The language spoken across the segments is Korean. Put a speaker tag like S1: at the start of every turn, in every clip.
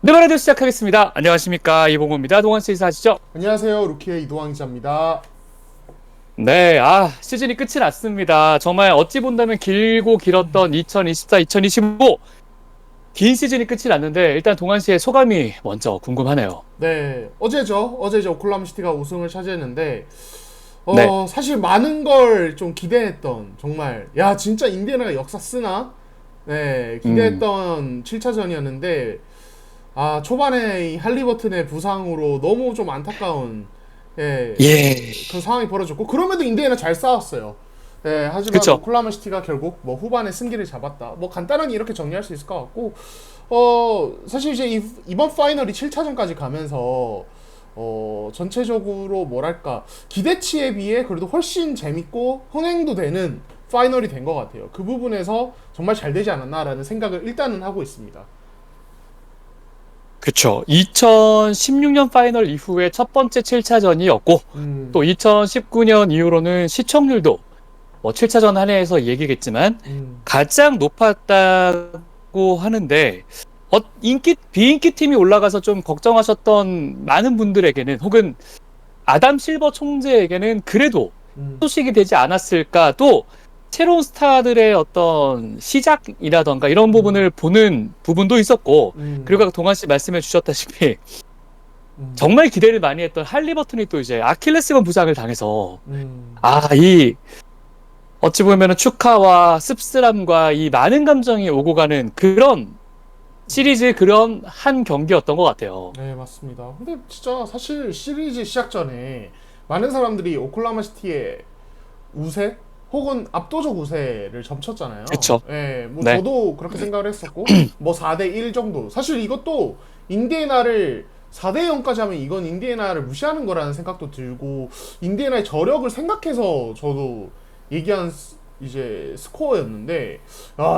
S1: 네, 말해도 시작하겠습니다. 안녕하십니까, 이봉호입니다. 동원 씨 인사하시죠?
S2: 안녕하세요. 루키의 이동환 기자입니다.
S1: 네, 시즌이 끝이 났습니다. 정말 어찌 본다면 길고 길었던 2024, 2025, 긴 시즌이 끝이 났는데, 일단 동환 씨의 소감이 먼저 궁금하네요.
S2: 네, 어제 이제 오클라호마 시티가 우승을 차지했는데,
S1: 네,
S2: 사실 많은 걸 좀 기대했던, 정말, 야, 진짜 인디애나가 역사 쓰나? 네,
S1: 음,
S2: 기대했던 7차전이었는데, 초반에 이 할리버튼의 부상으로 너무 좀 안타까운, 예,
S1: 예,
S2: 그 상황이 벌어졌고, 그럼에도 인디애나 잘 싸웠어요. 예, 하지만
S1: 그쵸.
S2: 오클라호마 시티가 결국 뭐 후반에 승기를 잡았다. 뭐 간단하게 이렇게 정리할 수 있을 것 같고, 사실 이제 이번 파이널이 7차전까지 가면서 전체적으로 뭐랄까 기대치에 비해 그래도 훨씬 재밌고 흥행도 되는 파이널이 된 것 같아요. 그 부분에서 정말 잘 되지 않았나라는 생각을 일단은 하고 있습니다.
S1: 그쵸. 2016년 파이널 이후에 첫 번째 7차전이었고,
S2: 음,
S1: 또 2019년 이후로는 시청률도 뭐 7차전 한 해에서 얘기겠지만
S2: 음,
S1: 가장 높았다고 하는데 비인기 팀이 올라가서 좀 걱정하셨던 많은 분들에게는 혹은 아담 실버 총재에게는 그래도
S2: 음,
S1: 소식이 되지 않았을까 또 새로운 스타들의 어떤 시작이라던가 이런 부분을
S2: 음,
S1: 보는 부분도 있었고 그리고
S2: 음,
S1: 아까 동환 씨 말씀해 주셨다시피
S2: 음,
S1: 정말 기대를 많이 했던 할리버튼이 또 이제 아킬레스건 부상을 당해서
S2: 음.
S1: 이 어찌 보면은 축하와 씁쓸함과 이 많은 감정이 오고 가는 그런 시리즈 그런 한 경기였던 것 같아요.
S2: 네, 맞습니다. 근데 진짜 사실 시리즈 시작 전에 많은 사람들이 오클라호마 시티의 우세 혹은 압도적 우세를 점쳤잖아요.
S1: 그쵸?
S2: 예, 뭐
S1: 네.
S2: 저도 그렇게 생각을 했었고 뭐 4대 1 정도. 사실 이것도 인디애나를 4대 0까지 하면 이건 인디애나를 무시하는 거라는 생각도 들고 인디애나의 저력을 생각해서 저도 얘기한 이제 스코어였는데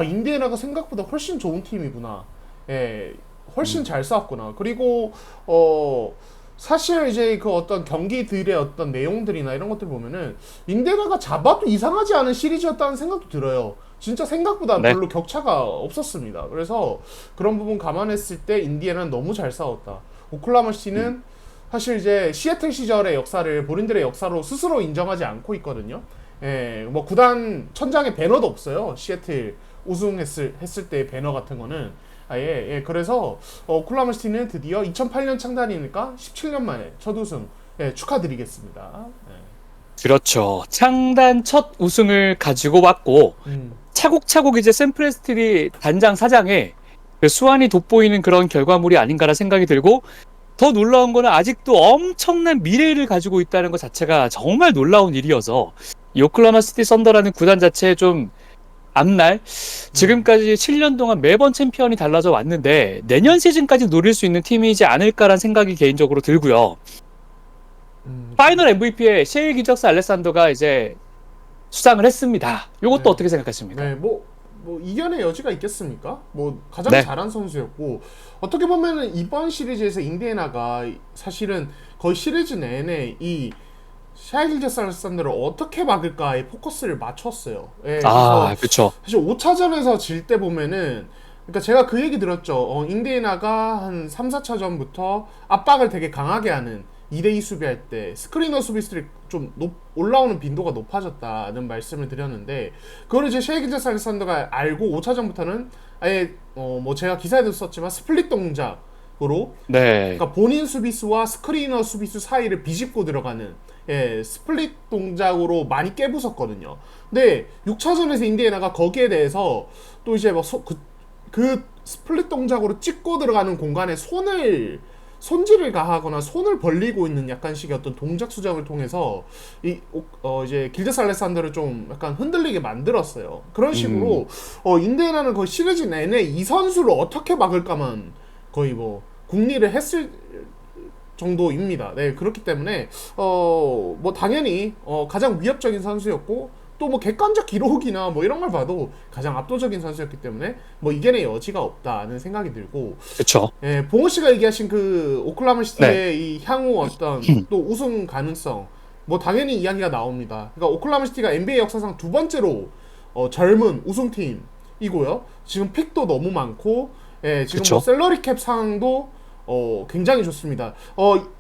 S2: 인디애나가 생각보다 훨씬 좋은 팀이구나. 예, 훨씬
S1: 음,
S2: 잘 싸웠구나. 그리고 어 사실 이제 그 어떤 경기들의 어떤 내용들이나 이런 것들 보면은 인디애나가 잡아도 이상하지 않은 시리즈였다는 생각도 들어요. 진짜 생각보다
S1: 네.
S2: 별로 격차가 없었습니다. 그래서 그런 부분 감안했을 때 인디애나는 너무 잘 싸웠다. 오클라호마
S1: 음,
S2: 시티는 사실 이제 시애틀 시절의 역사를 본인들의 역사로 스스로 인정하지 않고 있거든요. 예, 뭐 구단 천장에 배너도 없어요. 시애틀 우승했을 때 배너 같은 거는 그래서 오클라호마 시티는 드디어 2008년 창단이니까 17년 만에 첫 우승 축하드리겠습니다.
S1: 그렇죠. 창단 첫 우승을 가지고 왔고
S2: 음,
S1: 차곡차곡 이제 샘프레스트리 단장 사장의 그 수완이 돋보이는 그런 결과물이 아닌가라 생각이 들고 더 놀라운 거는 아직도 엄청난 미래를 가지고 있다는 것 자체가 정말 놀라운 일이어서 이 오클라호마 시티 썬더라는 구단 자체에 좀 앞날
S2: 음,
S1: 지금까지 7년 동안 매번 챔피언이 달라져 왔는데 내년 시즌까지 노릴 수 있는 팀이지 않을까라는 생각이 개인적으로 들고요. 파이널 MVP에 셰일 기적스 알레산더가 이제 수상을 했습니다. 이것도
S2: 네,
S1: 어떻게 생각하십니까?
S2: 네, 뭐 이견의 여지가 있겠습니까? 뭐 가장
S1: 네,
S2: 잘한 선수였고 어떻게 보면은 이번 시리즈에서 인디애나가 사실은 거의 시리즈 내내 이 샤일드 알렉산더를 어떻게 막을까에 포커스를 맞췄어요. 그래서
S1: 그쵸.
S2: 사실 5차전에서 질 때 보면은 그러니까 제가 그 얘기 들었죠. 인디애나가 한 3, 4차전부터 압박을 되게 강하게 하는 2대2 수비할 때 스크리너 수비수들이 좀 올라오는 빈도가 높아졌다는 말씀을 드렸는데 그걸 이제 쉐이기저스 알렉산더가 알고 5차전부터는 아예 뭐 제가 기사에도 썼지만 스플릿 동작으로
S1: 네,
S2: 그러니까 본인 수비수와 스크리너 수비수 사이를 비집고 들어가는 스플릿 동작으로 많이 깨부쉈거든요. 근데 6차전에서 인디애나가 거기에 대해서 또 이제 그 스플릿 동작으로 찍고 들어가는 공간에 손질을 가하거나 손을 벌리고 있는 약간씩의 어떤 동작 수정을 통해서 이제 길드스 알렉산더를 좀 약간 흔들리게 만들었어요. 그런
S1: 음,
S2: 식으로 인디애나는 거의 시리즈 내내 이 선수를 어떻게 막을까만 거의 뭐 궁리를 했을 정도입니다. 네, 그렇기 때문에 뭐 당연히 가장 위협적인 선수였고 또 뭐 객관적 기록이나 뭐 이런 걸 봐도 가장 압도적인 선수였기 때문에 뭐 이견의 여지가 없다는 생각이 들고
S1: 그쵸.
S2: 봉호 씨가 얘기하신 그 오클라호마
S1: 네,
S2: 시티의 이 향후 어떤 또 우승 가능성 뭐 당연히 이야기가 나옵니다. 그러니까 오클라호마 시티가 NBA 역사상 두 번째로 젊은 우승팀이고요. 지금 픽도 너무 많고 예, 지금 뭐
S1: 그쵸.
S2: 셀러리 캡 상황도 굉장히 좋습니다.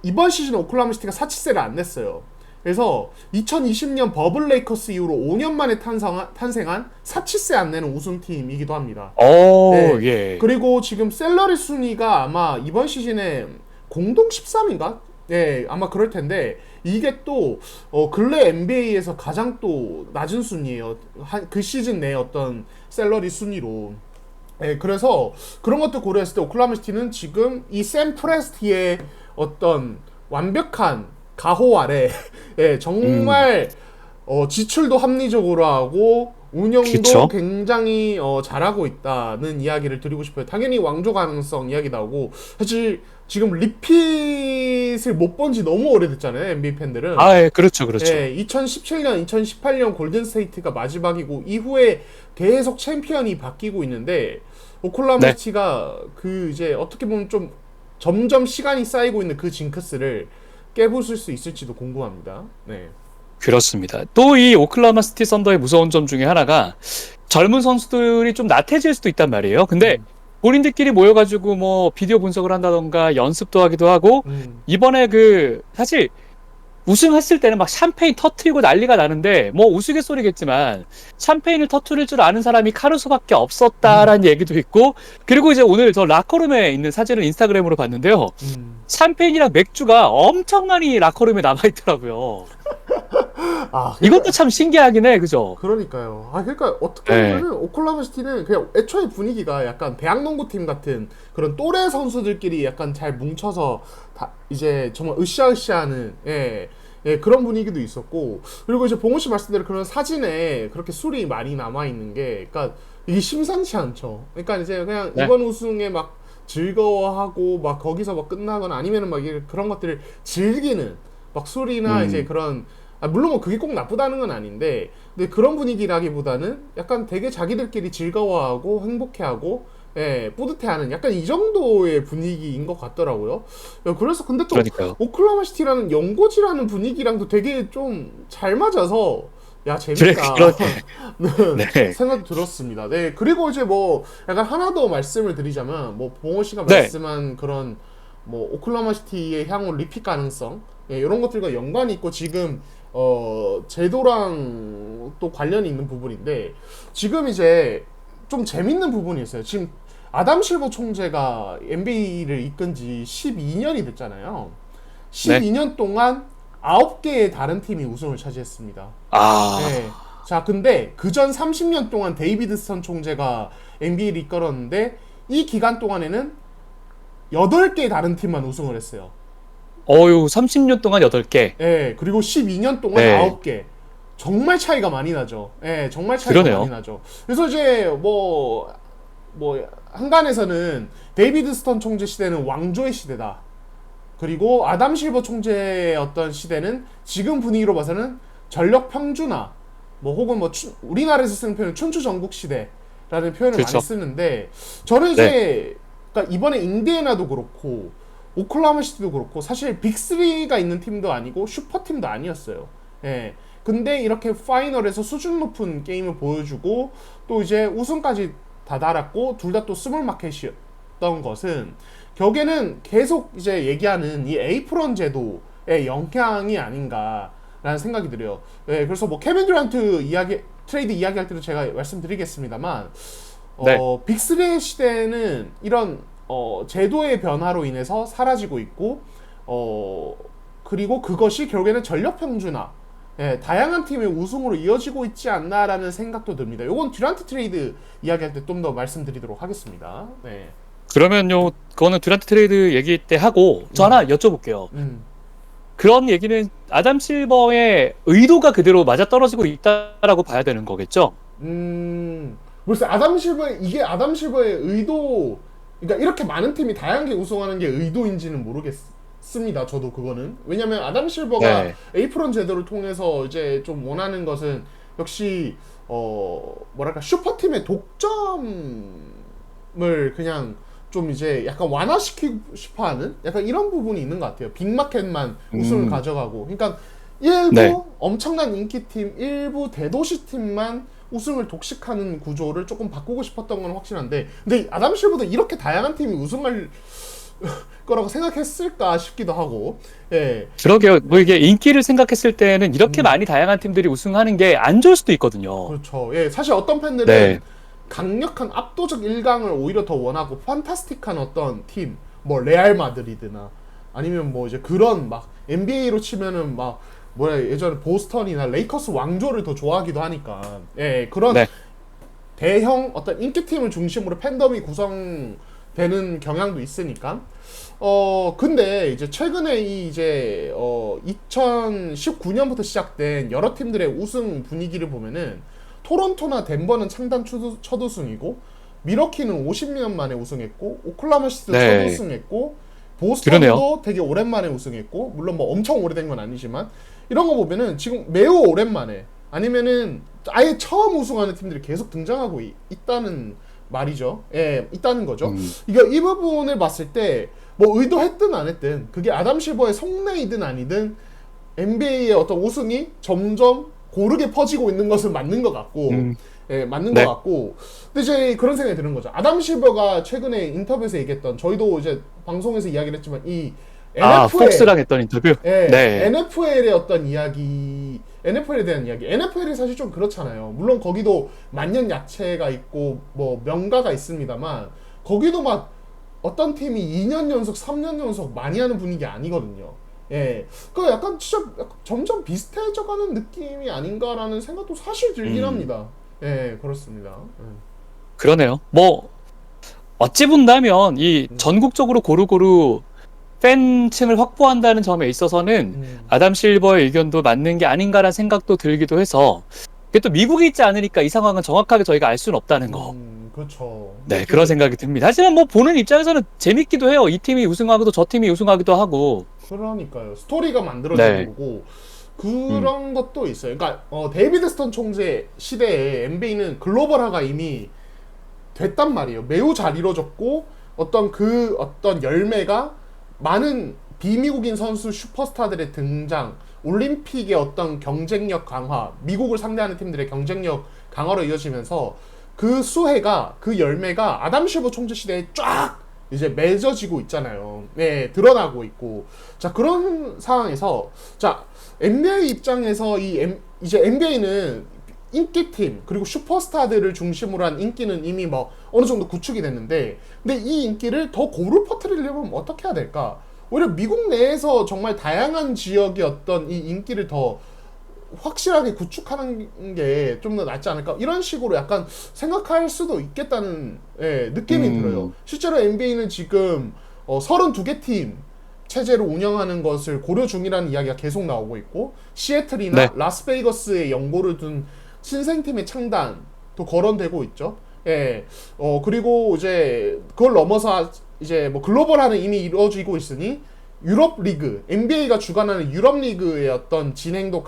S2: 이번 시즌 오클라호마 시티가 사치세를 안 냈어요. 그래서 2020년 버블 레이커스 이후로 5년 만에 탄생한 사치세 안 내는 우승팀이기도 합니다. 네.
S1: 예.
S2: 그리고 지금 샐러리 순위가 아마 이번 시즌에 공동 13인가? 네, 아마 그럴 텐데 이게 또 근래 NBA에서 가장 또 낮은 순위예요. 그 시즌 내 어떤 샐러리 순위로. 네, 그래서 그런 것도 고려했을 때 오클라호마 시티는 지금 이 샘 프레스티의 어떤 완벽한 가호 아래 예, 정말 지출도 합리적으로 하고 운영도
S1: 그쵸.
S2: 굉장히 잘하고 있다는 이야기를 드리고 싶어요. 당연히 왕조 가능성 이야기 나오고 사실 지금 리핏을 못 본 지 너무 오래됐잖아요. NBA 팬들은.
S1: 예, 그렇죠, 그렇죠.
S2: 예, 2017년, 2018년 골든 스테이트가 마지막이고 이후에 계속 챔피언이 바뀌고 있는데 오클라호마
S1: 네,
S2: 시티가 그 이제 어떻게 보면 좀 점점 시간이 쌓이고 있는 그 징크스를 깨부술 수 있을지도 궁금합니다. 네.
S1: 그렇습니다. 또 이 오클라호마 시티 썬더의 무서운 점 중에 하나가 젊은 선수들이 좀 나태해질 수도 있단 말이에요. 근데
S2: 음,
S1: 본인들끼리 모여가지고 뭐 비디오 분석을 한다던가 연습도 하기도 하고
S2: 음,
S1: 이번에 사실 우승했을 때는 막 샴페인 터트리고 난리가 나는데 뭐 우스갯소리겠지만 샴페인을 터트릴 줄 아는 사람이 카루소밖에 없었다라는 얘기도 있고 그리고 이제 오늘 저 라커룸에 있는 사진을 인스타그램으로 봤는데요.
S2: 음.
S1: 샴페인이랑 맥주가 엄청 많이 라커룸에 남아있더라고요.
S2: 아,
S1: 이것도 참 신기하긴 해, 그죠?
S2: 그러니까요. 그러니까 어떻게
S1: 네.
S2: 보면은 오클라호마 시티는 그냥 애초에 분위기가 약간 대학농구 팀 같은 그런 또래 선수들끼리 약간 잘 뭉쳐서 다 이제 정말 으쌰으쌰하는 그런 분위기도 있었고 그리고 이제 봉호 씨 말씀대로 그런 사진에 그렇게 술이 많이 남아 있는 게 그러니까 이게 심상치 않죠. 그러니까 이제 그냥
S1: 네.
S2: 이번 우승에 막 즐거워하고 막 거기서 막 끝나거나 아니면은 막 그런 것들을 즐기는 막 술이나 이제
S1: 음,
S2: 그런 물론 뭐 그게 꼭 나쁘다는 건 아닌데 근데 그런 분위기라기보다는 약간 되게 자기들끼리 즐거워하고 행복해하고 뿌듯해하는 약간 이 정도의 분위기인 것 같더라고요. 그래서 근데 또
S1: 그러니까요.
S2: 오클라호마 시티라는 연고지라는 분위기랑도 되게 좀 잘 맞아서 야 재밌다
S1: 그러게.
S2: 는
S1: 네.
S2: 생각이 들었습니다. 네 그리고 이제 뭐 약간 하나 더 말씀을 드리자면 뭐 봉호 씨가
S1: 네.
S2: 말씀한 그런 뭐 오클라호마 시티의 향후 리핏 가능성 이런 것들과 연관이 있고 지금 제도랑 또 관련이 있는 부분인데 지금 이제 좀 재밌는 부분이 있어요. 지금 아담 실버 총재가 NBA를 이끈 지 12년이 됐잖아요.
S1: 네.
S2: 12년 동안 9개의 다른 팀이 우승을 차지했습니다. 네.
S1: 아,
S2: 자, 근데 그 전 30년 동안 데이비드 스턴 총재가 NBA를 이끌었는데 이 기간 동안에는 8개의 다른 팀만 우승을 했어요.
S1: 30년 동안 8개.
S2: 예, 그리고 12년 동안
S1: 네.
S2: 9개. 정말 차이가 많이 나죠. 예, 정말 차이가
S1: 그러네요.
S2: 많이 나죠. 그래서 이제 한간에서는 데이비드 스턴 총재 시대는 왕조의 시대다. 그리고 아담 실버 총재의 어떤 시대는 지금 분위기로 봐서는 전력 평준화, 뭐 혹은 우리나라에서 쓰는 표현은 춘추 전국 시대라는 표현을
S1: 그렇죠.
S2: 많이 쓰는데 저는 이제 그러니까 이번에 인디애나도 그렇고 오클라호마 시티도 그렇고 사실 빅3가 있는 팀도 아니고 슈퍼팀도 아니었어요. 예. 근데 이렇게 파이널에서 수준 높은 게임을 보여주고 또 이제 우승까지 다다랐고 둘 다 또 스몰 마켓이었던 것은 결국에는 계속 이제 얘기하는 이 에이프런 제도의 영향이 아닌가라는 생각이 들어요. 예, 그래서 뭐 케빈 듀란트 트레이드 이야기할 때도 제가 말씀드리겠습니다만
S1: 네.
S2: 빅3의 시대는 이런 제도의 변화로 인해서 사라지고 있고 그리고 그것이 결국에는 전력 평준화 다양한 팀의 우승으로 이어지고 있지 않나라는 생각도 듭니다. 요건 듀란트 트레이드 이야기할 때 좀 더 말씀드리도록 하겠습니다. 네.
S1: 그러면요, 그거는 듀란트 트레이드 얘기 때 하고 저 하나 여쭤볼게요.
S2: 음.
S1: 그런 얘기는 아담 실버의 의도가 그대로 맞아떨어지고 있다라고 봐야 되는 거겠죠?
S2: 글쎄 이게 아담 실버의 의도 그러니까 이렇게 많은 팀이 다양하게 우승하는 게 의도인지는 모르겠습니다. 저도 그거는 왜냐면 아담 실버가
S1: 네.
S2: 에이프런 제도를 통해서 이제 좀 원하는 것은 역시 뭐랄까 슈퍼팀의 독점을 그냥 좀 이제 약간 완화시키고 싶어하는 약간 이런 부분이 있는 것 같아요. 빅마켓만 우승을
S1: 음,
S2: 가져가고 그러니까 일부
S1: 네.
S2: 엄청난 인기팀 일부 대도시 팀만 우승을 독식하는 구조를 조금 바꾸고 싶었던 건 확실한데, 근데 아담 실버도 이렇게 다양한 팀이 우승할 거라고 생각했을까 싶기도 하고. 예.
S1: 그러게요. 뭐 이게 인기를 생각했을 때는 이렇게 많이 다양한 팀들이 우승하는 게 안 좋을 수도 있거든요.
S2: 그렇죠. 예, 사실 어떤 팬들은
S1: 네.
S2: 강력한 압도적 일강을 오히려 더 원하고 판타스틱한 어떤 팀, 뭐 레알 마드리드나 아니면 뭐 이제 그런 막 NBA로 치면은 막 뭐야 예전에 보스턴이나 레이커스 왕조를 더 좋아하기도 하니까. 예, 그런
S1: 네.
S2: 대형 어떤 인기팀을 중심으로 팬덤이 구성되는 경향도 있으니까. 근데 이제 최근에 이 이제 2019년부터 시작된 여러 팀들의 우승 분위기를 보면은 토론토나 덴버는 창단 첫 우승이고, 미러키는 50년 만에 우승했고, 오클라호마 시티도
S1: 네.
S2: 첫 우승했고,
S1: 그러네요.
S2: 보스턴도 되게 오랜만에 우승했고, 물론 뭐 엄청 오래된 건 아니지만 이런 거 보면은 지금 매우 오랜만에 아니면은 아예 처음 우승하는 팀들이 계속 등장하고 있다는 말이죠. 예, 있다는 거죠. 이게 이 부분을 봤을 때 뭐 의도했든 안 했든 그게 아담 실버의 속내이든 아니든 NBA의 어떤 우승이 점점 고르게 퍼지고 있는 것은 맞는 것 같고, 예, 맞는
S1: 네.
S2: 것 같고. 근데 이제 그런 생각이 드는 거죠. 아담 실버가 최근에 인터뷰에서 얘기했던, 저희도 이제 방송에서 이야기를 했지만 이
S1: 아,
S2: NFL,
S1: 폭스랑 했던 인터뷰?
S2: 예,
S1: 네.
S2: NFL의 어떤 이야기, NFL에 대한 이야기. NFL이 사실 좀 그렇잖아요. 물론 거기도 만년 야채가 있고 뭐 명가가 있습니다만 거기도 막 어떤 팀이 2년 연속, 3년 연속 많이 하는 분위기 아니거든요. 예, 그 약간 진짜 약간 점점 비슷해져가는 느낌이 아닌가라는 생각도 사실 들긴 합니다. 예, 그렇습니다.
S1: 그러네요. 뭐 어찌 본다면 이 전국적으로 고루고루 팬층을 확보한다는 점에 있어서는 아담 실버의 의견도 맞는 게 아닌가라는 생각도 들기도 해서, 이게 또 미국에 있지 않으니까 이 상황은 정확하게 저희가 알 수는 없다는 거.
S2: 그렇죠.
S1: 네, 그런 생각이 듭니다. 하지만 뭐 보는 입장에서는 재밌기도 해요. 이 팀이 우승하기도 저 팀이 우승하기도 하고.
S2: 그러니까요. 스토리가 만들어지는
S1: 네.
S2: 거고 그런 것도 있어요. 그러니까 데이비드 스턴 총재 시대에 NBA는 글로벌화가 이미 됐단 말이에요. 매우 잘 이루어졌고 어떤 열매가 많은 비미국인 선수 슈퍼스타들의 등장, 올림픽의 어떤 경쟁력 강화, 미국을 상대하는 팀들의 경쟁력 강화로 이어지면서 그 수혜가, 그 열매가 아담 실버 총재 시대에 쫙 이제 맺어지고 있잖아요. 네, 드러나고 있고. 자, 그런 상황에서 자, NBA 입장에서 이제 NBA는 인기팀 그리고 슈퍼스타들을 중심으로 한 인기는 이미 뭐 어느 정도 구축이 됐는데, 근데 이 인기를 더 고루 퍼뜨리려면 어떻게 해야 될까? 오히려 미국 내에서 정말 다양한 지역의 어떤 이 인기를 더 확실하게 구축하는 게 좀 더 낫지 않을까, 이런 식으로 약간 생각할 수도 있겠다는, 예, 느낌이 들어요. 실제로 NBA는 지금 32개 팀 체제로 운영하는 것을 고려 중이라는 이야기가 계속 나오고 있고, 시애틀이나
S1: 네.
S2: 라스베이거스에 연고를 둔 신생팀의 창단도 거론되고 있죠. 예. 그리고 이제 그걸 넘어서 이제 뭐 글로벌화는 이미 이루어지고 있으니 유럽 리그, NBA가 주관하는 유럽 리그의 어떤 진행도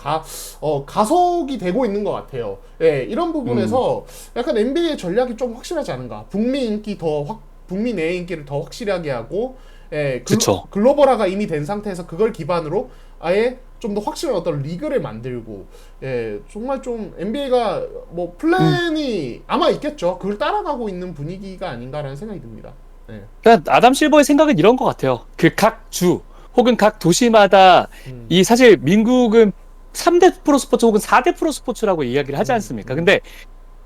S2: 가속이 되고 있는 것 같아요. 예, 이런 부분에서 약간 NBA의 전략이 좀 확실하지 않은가. 북미 내 인기를 더 확실하게 하고, 예,
S1: 그쵸.
S2: 글로벌화가 이미 된 상태에서 그걸 기반으로 아예 좀 더 확실한 어떤 리그를 만들고, 예, 정말 좀 NBA가 뭐 플랜이 아마 있겠죠. 그걸 따라가고 있는 분위기가 아닌가라는 생각이 듭니다. 네.
S1: 그러니까 아담 실버의 생각은 이런 것 같아요. 그 각 주 혹은 각 도시마다 이 사실 미국은 3대 프로스포츠 혹은 4대 프로스포츠라고 이야기를 하지 않습니까? 근데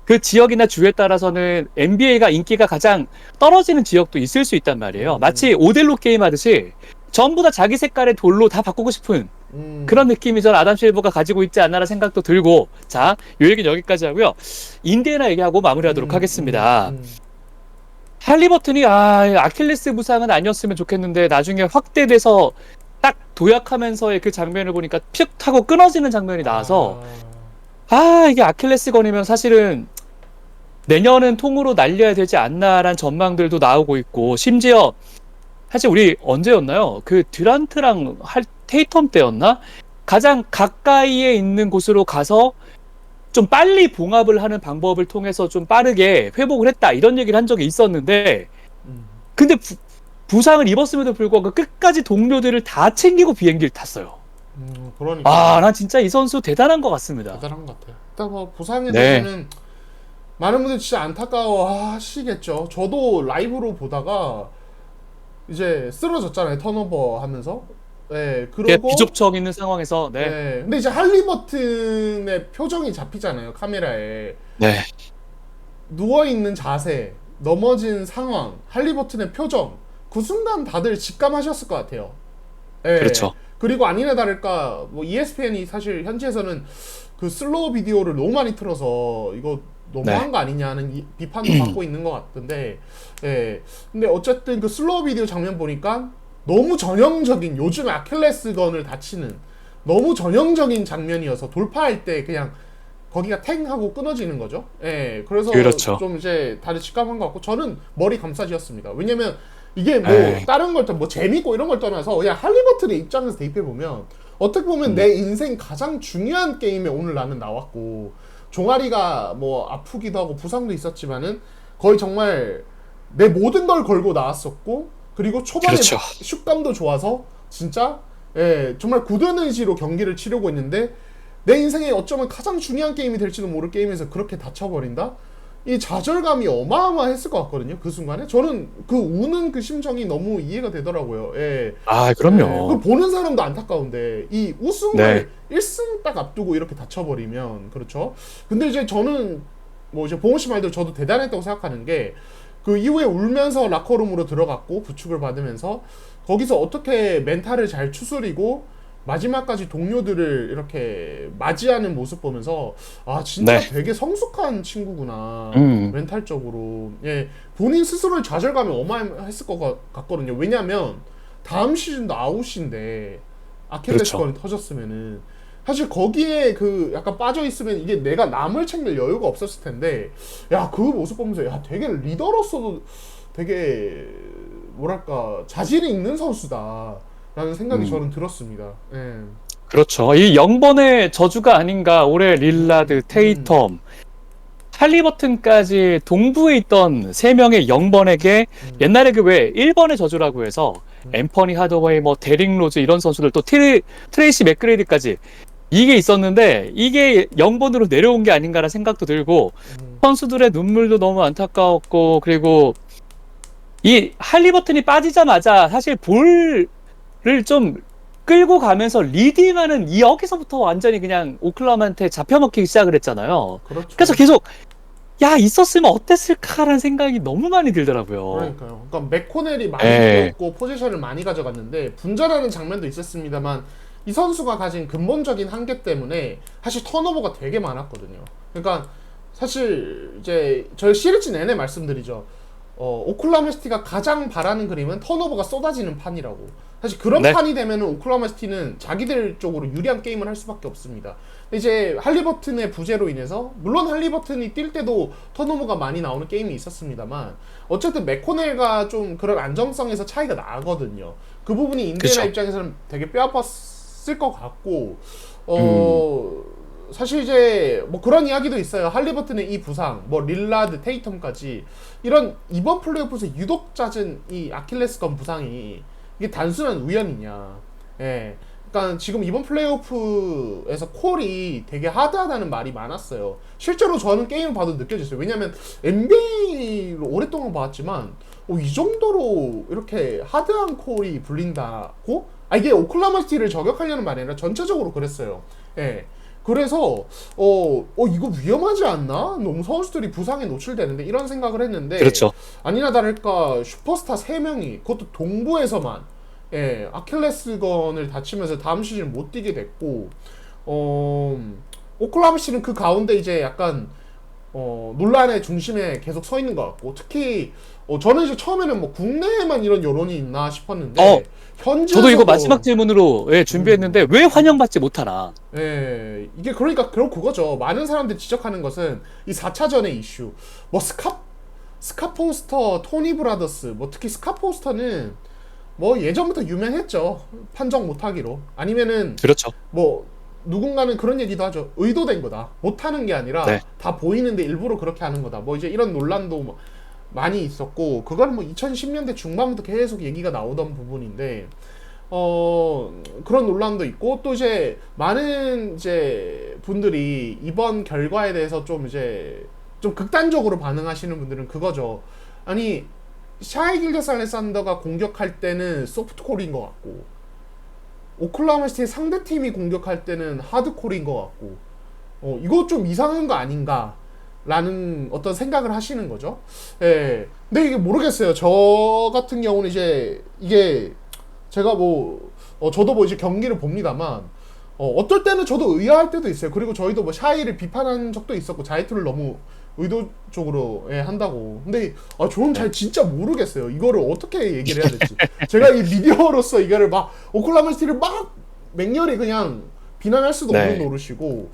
S1: 그 지역이나 주에 따라서는 NBA가 인기가 가장 떨어지는 지역도 있을 수 있단 말이에요. 마치 오델로 게임 하듯이 전부 다 자기 색깔의 돌로 다 바꾸고 싶은 그런 느낌이 저는 아담 실버가 가지고 있지 않나라는 생각도 들고. 자, 요 얘기는 여기까지 하고요. 인디애나 얘기하고 마무리하도록 하겠습니다. 할리버튼이 아킬레스 부상은 아니었으면 좋겠는데 나중에 확대돼서 딱 도약하면서의 그 장면을 보니까 픽 하고 끊어지는 장면이 나와서 이게 아킬레스건이면 사실은 내년은 통으로 날려야 되지 않나라는 전망들도 나오고 있고, 심지어 사실 우리 언제였나요? 그 듀란트랑 테이텀 때였나? 가장 가까이에 있는 곳으로 가서 좀 빨리 봉합을 하는 방법을 통해서 좀 빠르게 회복을 했다, 이런 얘기를 한 적이 있었는데, 근데 부상을 입었음에도 불구하고 끝까지 동료들을 다 챙기고 비행기를 탔어요.
S2: 그러니까
S1: 난 진짜 이 선수 대단한 것 같습니다.
S2: 대단한 것 같아요. 일단 뭐 부상에
S1: 네.
S2: 대해서는 많은 분들이 진짜 안타까워 하시겠죠. 저도 라이브로 보다가 이제 쓰러졌잖아요. 턴오버 하면서. 네,
S1: 이게
S2: 그러고
S1: 비좁적 있는 상황에서 네,
S2: 네, 근데 이제 할리버튼의 표정이 잡히잖아요. 카메라에.
S1: 네,
S2: 누워있는 자세, 넘어진 상황, 할리버튼의 표정. 그 순간 다들 직감하셨을 것 같아요. 예.
S1: 그렇죠.
S2: 그리고 아니나 다를까 뭐 ESPN이 사실 현지에서는 그 슬로우 비디오를 너무 많이 틀어서 이거 너무한
S1: 네,
S2: 거 아니냐는 비판도 받고 있는 것 같은데, 예. 근데 어쨌든 그 슬로우 비디오 장면 보니까 너무 전형적인 요즘 아킬레스건을 다치는 너무 전형적인 장면이어서 돌파할 때 그냥 거기가 탱 하고 끊어지는 거죠. 예. 그래서
S1: 그렇죠.
S2: 좀 이제 다들 직감한 것 같고 저는 머리 감싸지었습니다. 왜냐면 이게 뭐
S1: 에이,
S2: 다른 걸 뭐 재밌고 이런 걸 떠나서 그냥 할리버튼의 입장에서 대입해 보면 어떻게 보면 내 인생 가장 중요한 게임에 오늘 나는 나왔고 종아리가 뭐 아프기도 하고 부상도 있었지만은 거의 정말 내 모든 걸 걸고 나왔었고 그리고 초반에
S1: 그렇죠.
S2: 슛감도 좋아서 진짜 예, 정말 굳은 의지로 경기를 치르고 있는데 내 인생에 어쩌면 가장 중요한 게임이 될지도 모를 게임에서 그렇게 다쳐버린다? 이 좌절감이 어마어마했을 것 같거든요. 그 순간에 저는 그 우는 그 심정이 너무 이해가 되더라고요. 예.
S1: 아,
S2: 예. 그
S1: 그럼요.
S2: 보는 사람도 안타까운데 이
S1: 네,
S2: 우승을 1승 딱 앞두고 이렇게 다쳐버리면 그렇죠. 근데 이제 저는 뭐 이제 봉호 씨 말대로 저도 대단했다고 생각하는 게 그 이후에 울면서 라커룸으로 들어갔고 부축을 받으면서 거기서 어떻게 멘탈을 잘 추스리고 마지막까지 동료들을 이렇게 맞이하는 모습 보면서 아 진짜
S1: 네,
S2: 되게 성숙한 친구구나
S1: 음,
S2: 멘탈적으로 예 본인 스스로의 좌절감이 어마어마했을 것 같거든요. 왜냐면 다음 시즌도 아웃인데
S1: 그렇죠.
S2: 아킬레스건이 터졌으면은 사실 거기에 그 약간 빠져 있으면 이게 내가 남을 챙길 여유가 없었을 텐데 야 그 모습 보면서 야 되게 리더로서도 되게 뭐랄까 자질이 있는 선수다라는 생각이
S1: 음,
S2: 저는 들었습니다. 예.
S1: 그렇죠. 이 영번의 저주가 아닌가. 올해 릴라드,
S2: 음,
S1: 테이텀, 할리버튼까지 동부에 있던 세 명의 영번에게
S2: 음,
S1: 옛날에 그 왜 1번의 저주라고 해서
S2: 음,
S1: 앰퍼니 하더웨이, 뭐 데릭 로즈 이런 선수들 또 트레이시 맥그레이드까지 이게 있었는데 이게 0번으로 내려온 게 아닌가라는 생각도 들고
S2: 음,
S1: 선수들의 눈물도 너무 안타까웠고 그리고 이 할리버튼이 빠지자마자 사실 볼을 좀 끌고 가면서 리딩하는 이 여기서부터 완전히 그냥 오클라호마한테 잡혀먹히기 시작을 했잖아요. 그래서
S2: 그렇죠.
S1: 계속 야 있었으면 어땠을까라는 생각이 너무 많이 들더라고요.
S2: 그러니까요. 그러니까 맥코넬이 많이
S1: 에
S2: 뛰었고 포지션을 많이 가져갔는데 분전하는 장면도 있었습니다만 이 선수가 가진 근본적인 한계 때문에 사실 턴오버가 되게 많았거든요. 그러니까 사실 이제 저희 시리즈 내내 말씀드리죠. 오클라호마 시티가 가장 바라는 그림은 턴오버가 쏟아지는 판이라고. 사실 그런
S1: 네,
S2: 판이 되면은 오클라호마 시티는 자기들 쪽으로 유리한 게임을 할 수밖에 없습니다. 근데 이제 할리버튼의 부재로 인해서 물론 할리버튼이 뛸 때도 턴오버가 많이 나오는 게임이 있었습니다만 어쨌든 맥코넬과 좀 그런 안정성에서 차이가 나거든요. 그 부분이 인디애나
S1: 그렇죠.
S2: 입장에서는 되게 뼈아팠을 것 같고
S1: 음,
S2: 어 사실 이제 뭐 그런 이야기도 있어요. 할리버튼의 이 부상, 뭐 릴라드, 테이텀까지 이런 이번 플레이오프에서 유독 잦은 이 아킬레스건 부상이 이게 단순한 우연이냐? 예. 그러니까 지금 이번 플레이오프에서 콜이 되게 하드하다는 말이 많았어요. 실제로 저는 게임을 봐도 느껴졌어요. 왜냐면 NBA를 오랫동안 봤지만 이 정도로 이렇게 하드한 콜이 불린다고? 아 이게 오클라호마 시티를 저격하려는 말이 아니라 전체적으로 그랬어요. 예. 그래서 이거 위험하지 않나? 너무 선수들이 부상에 노출되는데 이런 생각을 했는데
S1: 그렇죠.
S2: 아니나 다를까 슈퍼스타 3명이 그것도 동부에서만 예, 아킬레스건을 다치면서 다음 시즌 못 뛰게 됐고 어, 오클라호마 시티는 그 가운데 이제 약간 논란의 중심에 계속 서 있는 것 같고 특히 저는 이제 처음에는 뭐 국내에만 이런 여론이 있나
S1: 어,
S2: 싶었는데
S1: 저도 이거 마지막
S2: 현지에서도
S1: 질문으로 예, 준비했는데 왜 환영받지 못하나?
S2: 예, 이게 그러니까 결국 그거죠. 많은 사람들이 지적하는 것은 이 4차전의 이슈. 뭐 스카포스터, 토니 브라더스, 뭐 특히 스카포스터는 뭐 예전부터 유명했죠. 판정 못하기로. 아니면은
S1: 그렇죠.
S2: 뭐 누군가는 그런 얘기도 하죠. 의도된 거다. 못하는 게 아니라
S1: 네,
S2: 다 보이는데 일부러 그렇게 하는 거다. 뭐 이제 이런 논란도 뭐 많이 있었고 그건 뭐 2010년대 중반부터 계속 얘기가 나오던 부분인데 그런 논란도 있고 또 이제 많은 이제 분들이 이번 결과에 대해서 좀 이제 좀 극단적으로 반응하시는 분들은 그거죠. 아니 샤이 길더스 알렉산더가 공격할 때는 소프트콜인 것 같고 오클라호마 시티의 상대팀이 공격할 때는 하드콜인 것 같고 이거 좀 이상한 거 아닌가 라는 어떤 생각을 하시는 거죠. 예. 근데 이게 모르겠어요. 저 같은 경우는 이제 이게 제가 저도 이제 경기를 봅니다만 어떨 때는 저도 의아할 때도 있어요. 그리고 저희도 샤이를 비판한 적도 있었고 자이투를 너무 의도적으로 한다고. 근데 저는 잘 진짜 모르겠어요. 이거를 어떻게 얘기를 해야 될지. 제가 이 미디어로서 이거를 막 오클라호마 시티를 막 맹렬히 그냥 비난할 수도 없는 노릇이고,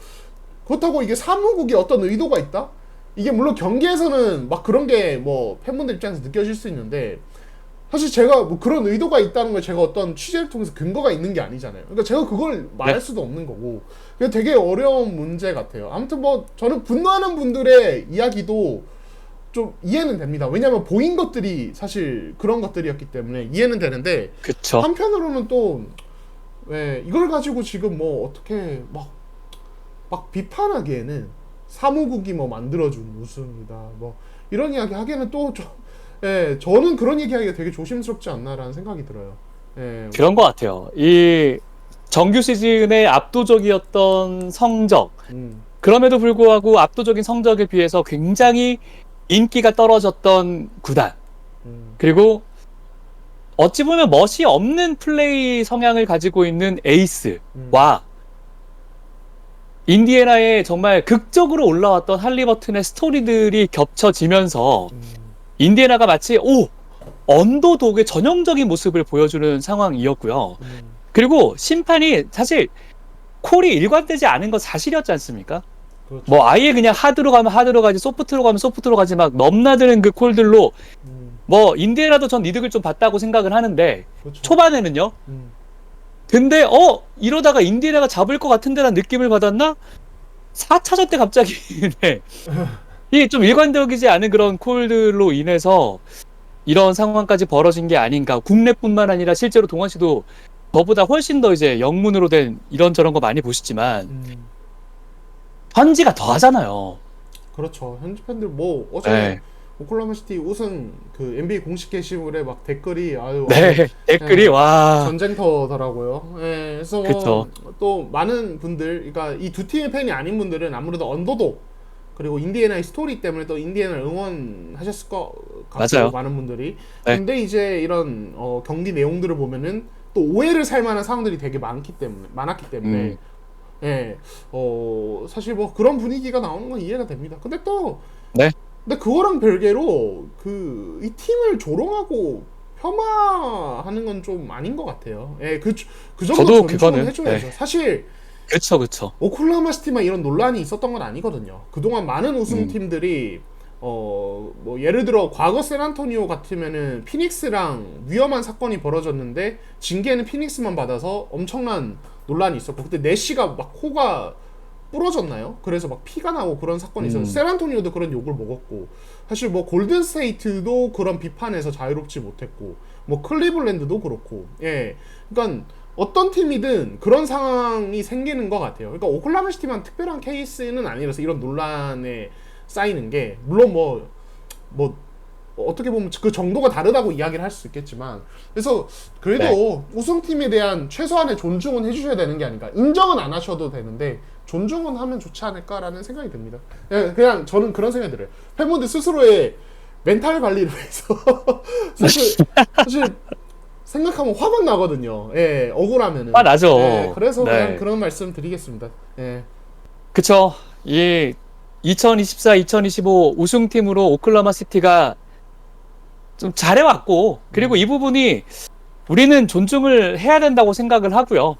S2: 그렇다고 이게 사무국이 어떤 의도가 있다? 이게 물론 경기에서는 막 그런 게 팬분들 입장에서 느껴질 수 있는데, 사실 제가 그런 의도가 있다는 걸 제가 어떤 취재를 통해서 근거가 있는 게 아니잖아요. 그러니까 제가 그걸 말할 수도 없는 거고, 그게 되게 어려운 문제 같아요. 아무튼 저는 분노하는 분들의 이야기도 좀 이해는 됩니다. 왜냐면 보인 것들이 사실 그런 것들이었기 때문에 이해는 되는데,
S1: 그쵸.
S2: 한편으로는 또 이걸 가지고 지금 어떻게 막 비판하기에는 사무국이 만들어준 우승이다 이런 이야기 하기에는 또 좀 저는 그런 얘기하기가 되게 조심스럽지 않나라는 생각이 들어요.
S1: 그런 것 같아요. 이 정규 시즌의 압도적이었던 성적, 그럼에도 불구하고 압도적인 성적에 비해서 굉장히 인기가 떨어졌던 구단, 그리고 어찌 보면 멋이 없는 플레이 성향을 가지고 있는 에이스와 인디애나에 정말 극적으로 올라왔던 할리버튼의 스토리들이 겹쳐지면서 인디애나가 마치 언더독의 전형적인 모습을 보여주는 상황이었고요. 그리고 심판이 사실 콜이 일관되지 않은 건 사실이었지 않습니까?
S2: 그렇죠.
S1: 아예 그냥 하드로 가면 하드로 가지, 소프트로 가면 소프트로 가지, 막 넘나드는 그 콜들로 인디애나도 전 이득을 좀 봤다고 생각을 하는데,
S2: 그렇죠.
S1: 초반에는요. 근데 이러다가 인디애나가 잡을 것 같은데라는 느낌을 받았나? 4차전 때 갑자기 이게 좀 일관되지 않은 그런 콜들로 인해서 이런 상황까지 벌어진 게 아닌가. 국내뿐만 아니라 실제로 동원 씨도 저보다 훨씬 더 이제 영문으로 된 이런저런 거 많이 보시지만 현지가 더 하잖아요.
S2: 그렇죠. 현지 팬들 어제 오클라호마 시티 우승 그 NBA 공식 게시물에 막 댓글이
S1: 댓글이 와
S2: 전쟁터더라고요. 그래서
S1: 그쵸.
S2: 또 많은 분들, 그러니까 이 두 팀의 팬이 아닌 분들은 아무래도 언더독 그리고 인디애나의 스토리 때문에 또 인디애나를 응원하셨을 것 같아요.
S1: 맞아요.
S2: 많은 분들이. 근데 이제 이런 경기 내용들을 보면은 또 오해를 살 만한 상황들이 되게 많았기 때문에 사실 그런 분위기가 나오는 건 이해가 됩니다. 근데 또 근데 그거랑 별개로 이 팀을 조롱하고 폄하하는 건 좀 아닌 것 같아요. 그 정도 존중은 해줘야죠. 사실
S1: 그쵸.
S2: 오클라호마 시티만 이런 논란이 있었던 건 아니거든요. 그동안 많은 우승팀들이 예를 들어 과거 샌안토니오 같으면은 피닉스랑 위험한 사건이 벌어졌는데 징계는 피닉스만 받아서 엄청난 논란이 있었고, 그때 내시가 막 코가 부러졌나요? 그래서 막 피가 나고 그런 사건이 있었어요. 샌안토니오도 그런 욕을 먹었고, 사실 골든 스테이트도 그런 비판에서 자유롭지 못했고, 클리블랜드도 그렇고, 그러니까 어떤 팀이든 그런 상황이 생기는 것 같아요. 그러니까 오클라호마 시티만 특별한 케이스는 아니라서 이런 논란에 쌓이는 게, 물론 어떻게 보면 그 정도가 다르다고 이야기를 할 수 있겠지만, 그래서 그래도 우승팀에 대한 최소한의 존중은 해주셔야 되는 게 아닌가. 인정은 안 하셔도 되는데 존중은 하면 좋지 않을까라는 생각이 듭니다. 그냥 저는 그런 생각이 들어요. 팬분들 스스로의 멘탈 관리를 위해서 사실 생각하면 화만 나거든요. 억울하면은.
S1: 나죠.
S2: 그래서 그냥 그런 말씀 드리겠습니다.
S1: 그쵸. 2024, 2025 우승팀으로 오클라호마 시티가 좀 잘해왔고, 그리고 이 부분이 우리는 존중을 해야 된다고 생각을 하고요.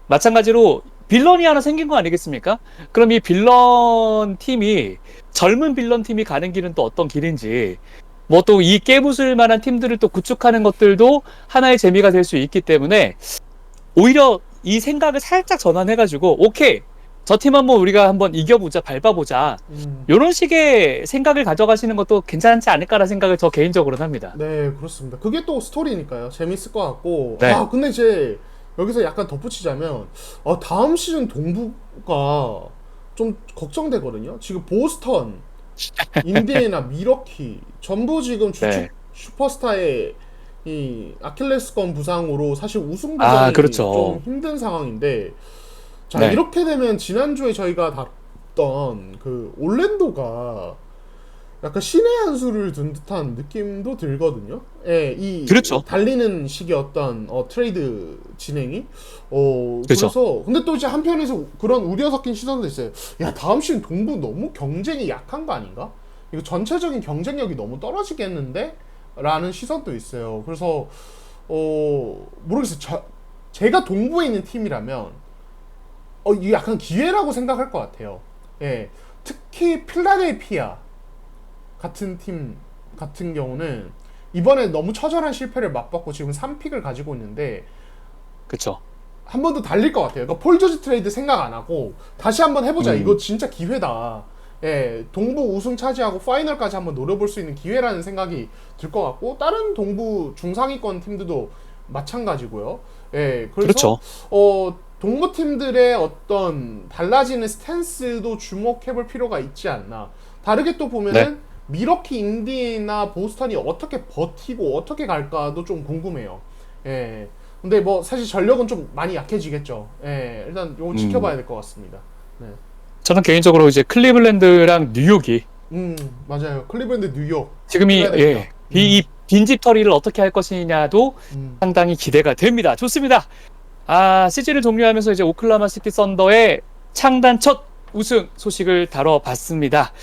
S1: 마찬가지로 빌런이 하나 생긴 거 아니겠습니까? 그럼 이 빌런 팀이, 젊은 빌런 팀이 가는 길은 또 어떤 길인지, 또 이 깨부술 만한 팀들을 또 구축하는 것들도 하나의 재미가 될 수 있기 때문에, 오히려 이 생각을 살짝 전환해가지고, 오케이, 저 팀 한번 우리가 한번 이겨보자, 밟아보자, 이런 식의 생각을 가져가시는 것도 괜찮지 않을까라는 생각을 저 개인적으로는 합니다.
S2: 네, 그렇습니다. 그게 또 스토리니까요. 재밌을 것 같고.
S1: 네.
S2: 근데 이제 여기서 약간 덧붙이자면 다음 시즌 동부가 좀 걱정되거든요. 지금 보스턴, 인디애나, 미러키 전부 지금 주축
S1: 네.
S2: 슈퍼스타의 이 아킬레스건 부상으로 사실 우승
S1: 아,
S2: 도전이
S1: 그렇죠.
S2: 좀 힘든 상황인데, 자
S1: 네.
S2: 이렇게 되면 지난주에 저희가 다뤘던 그 올랜도가 약간 신의 한 수를 둔 듯한 느낌도 들거든요. 예, 이
S1: 그렇죠.
S2: 달리는 시기였던 트레이드 진행이
S1: 그렇죠.
S2: 그래서 근데 또 이제 한편에서 그런 우려 섞인 시선도 있어요. 야, 다음 시즌 동부 너무 경쟁이 약한 거 아닌가? 이거 전체적인 경쟁력이 너무 떨어지겠는데? 라는 시선도 있어요. 그래서 모르겠어요. 제가 동부에 있는 팀이라면 이게 약간 기회라고 생각할 것 같아요. 예, 특히 필라델피아 같은 팀 같은 경우는 이번에 너무 처절한 실패를 맛봤고 지금 3픽을 가지고 있는데
S1: 그렇죠.
S2: 한 번 더 달릴 것 같아요. 그러니까 폴 조지 트레이드 생각 안 하고 다시 한번 해보자.
S1: 음.
S2: 이거 진짜 기회다. 예, 동부 우승 차지하고 파이널까지 한번 노려볼 수 있는 기회라는 생각이 들 것 같고, 다른 동부 중상위권 팀들도 마찬가지고요. 예, 그래서
S1: 그렇죠.
S2: 동부 팀들의 어떤 달라지는 스탠스도 주목해볼 필요가 있지 않나. 다르게 또 보면은
S1: 네.
S2: 미러키, 인디나 보스턴이 어떻게 버티고 어떻게 갈까도 좀 궁금해요. 예. 근데 뭐 사실 전력은 좀 많이 약해지겠죠. 예. 일단 요거 지켜봐야 될 것 같습니다. 네.
S1: 저는 개인적으로 이제 클리블랜드랑 뉴욕이
S2: 맞아요. 클리블랜드, 뉴욕,
S1: 지금이
S2: 필라델피아.
S1: 이 빈집 털이를 어떻게 할 것이냐도
S2: 음.
S1: 상당히 기대가 됩니다. 좋습니다. 시즌을 종료하면서 이제 오클라호마 시티 썬더의 창단 첫 우승 소식을 다뤄봤습니다.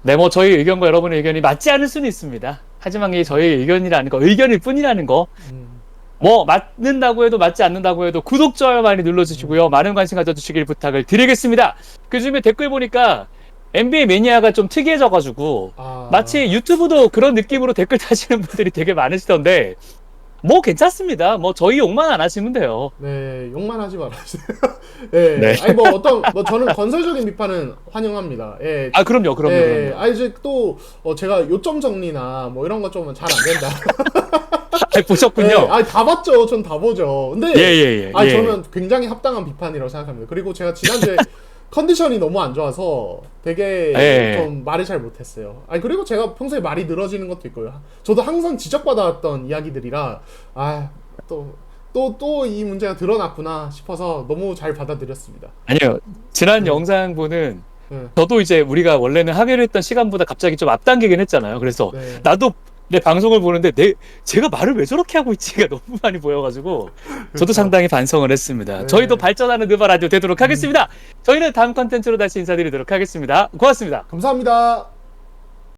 S1: 네, 뭐 저희 의견과 여러분의 의견이 맞지 않을 수는 있습니다. 하지만 이게 저희 의견이라는 거, 의견일 뿐이라는 거,
S2: 음.
S1: 뭐 맞는다고 해도 맞지 않는다고 해도 구독, 좋아요 많이 눌러주시고요. 많은 관심 가져주시길 부탁을 드리겠습니다. 그중에 댓글 보니까 NBA 매니아가 좀 특이해져가지고 마치 유튜브도 그런 느낌으로 댓글 다시는 분들이 되게 많으시던데 뭐 괜찮습니다. 뭐 저희 욕만 안 하시면 돼요.
S2: 네, 욕만 하지 말아주세요. 예,
S1: 네.
S2: 아니 뭐 뭐 저는 건설적인 비판은 환영합니다. 예,
S1: 그럼요, 그럼요,
S2: 예,
S1: 그럼요.
S2: 이제 또 제가 요점 정리나 뭐 이런 것 좀 잘 안 된다.
S1: 보셨군요.
S2: 예, 다 봤죠. 전 다 보죠. 근데
S1: 예.
S2: 저는 굉장히 합당한 비판이라고 생각합니다. 그리고 제가 지난주에 컨디션이 너무 안 좋아서 되게
S1: 예.
S2: 좀 말을 잘 못했어요. 그리고 제가 평소에 말이 늘어지는 것도 있고요. 저도 항상 지적받아왔던 이야기들이라 또 이 문제가 드러났구나 싶어서 너무 잘 받아들였습니다.
S1: 아니요. 지난 영상분은
S2: 네.
S1: 저도 이제 우리가 원래는 하기로 했던 시간보다 갑자기 좀 앞당기긴 했잖아요. 그래서
S2: 네.
S1: 나도 내 방송을 보는데 제가 말을 왜 저렇게 하고 있지가 너무 많이 보여가지고 저도
S2: 그렇죠.
S1: 상당히 반성을 했습니다.
S2: 네.
S1: 저희도 발전하는 느바 라디오 되도록 하겠습니다. 저희는 다음 컨텐츠로 다시 인사드리도록 하겠습니다. 고맙습니다.
S2: 감사합니다.